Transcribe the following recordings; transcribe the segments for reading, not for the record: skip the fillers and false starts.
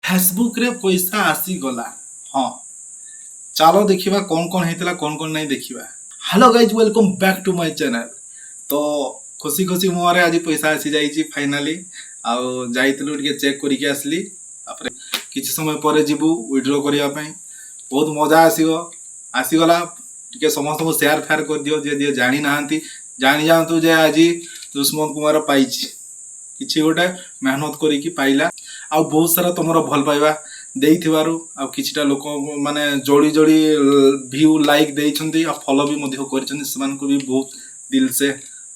Facebook रे पैसा आसी गला। हाँ, चलो देखिबा कौन कौन हेतला कौन कौन नहीं देखिबा। Hello guys, welcome back to my channel. तो खुशी खुशी मोरे आज पैसा आसी जाइए फाइनाली। आउ जाइतलु टिके चेक करके आसली। तापर किछि समय पर जीवु विड्रॉ करिया पई। बहुत मजा आसीगो आसीगला। टिके समस्त को शेयर फेयर कर दियो जे जानी नाहंती जानी जांतु जे आज दुष्मंत कुमार पाइछि किछि गोटे मेहनत करिकी पाइला। आ बहुत सारा तुमर भल पाइबा देइथिबारु आ किछिटा लोक माने जोड़ी जोड़ी व्यू लाइक देइछंती आ फॉलो भी मध्य करछंती। समान को भी बहुत दिल से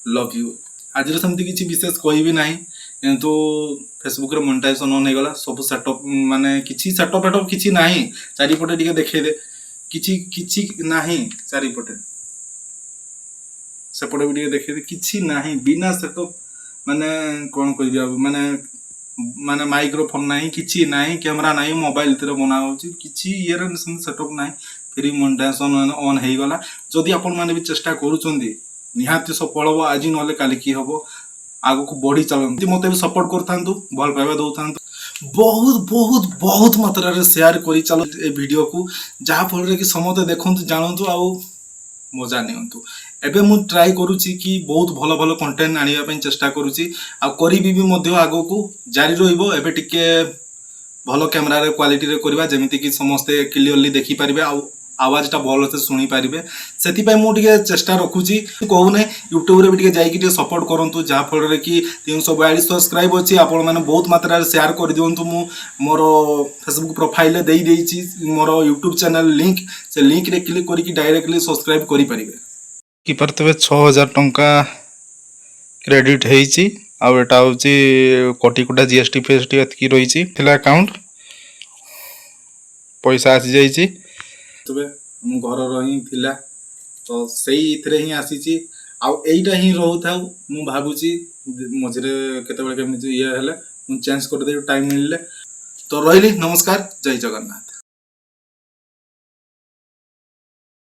लव यू। आज समति किछि विशेष कहिबी नाही, किंतु फेसबुक रे मोनेटाइजेशन ऑन हेगला। सब सेटअप माने किछि सेटअप एटअप किछि नाही। चारिपटे टिके देखै दे किछि किछि नाही। चारिपटे सेपटे भी टिके देखै दे किछि नाही। बिना सेटअप माने कोन कहबी अब माने माने माइक्रोफोन नाही, किछि नाही, कैमरा नाही, मोबाइल तेरे बना होची किछि इयर सेटअप नाही। फ्री मोनेटाइजेशन ऑन हेई गला। जदि आपण माने भी चेष्टा करूचंदी निहाती सफल हो। आज नले काली की हबो आगो को बढ़ी चलंती। मते भी सपोर्ट करथांतु, भल पाइबा दउथांतु। बहुत बहुत बहुत मात्रा रे शेयर करी चलो ए वीडियो को, जहा फल रे कि समते देखंतु जानंतु आउ मजा नियंतु। एबे मु ट्राई करूची कि बहुत भलो भलो कंटेंट आनिबा पई चेष्टा करूची आ करिबी भी मध्य आगो को जारी रहिबो। एबे टिके भलो कैमरा रे क्वालिटी रे करबा जेमिति कि समस्ते क्लियरली देखि परिबे आ आवाज टा भलो से सुनी पारिबे। सेति पई मु टिके चेष्टा रखुची। कहू नै YouTube रे भी टिके जाई कि टिके सपोर्ट करंतु, जहा फल रे कि 342 सब्सक्राइब अछि। आपण माने बहुत मात्रा रे शेयर कर दियंतु। मु मोर फेसबुक प्रोफाइल रे देई देइची मोर YouTube चैनल लिंक। से लिंक रे क्लिक करी कि डायरेक्टली सब्सक्राइब करि परिबे। कि परतबे 6000 टंका क्रेडिट हेइची। आ एटा होची कोटी कोटा जीएसटी फेसटी एतकी रहिची थिला अकाउंट पैसा आसी जाइची। तबे हम घर रही थिला तो सेही इथरे ही आसीची। आ एइटा ही रहउथाउ मु भाबुची मझरे केते बेले केमि ये हेले मु चेंज कर दे टाइम मिलले। तो रहिली, नमस्कार, जय जगन्नाथ।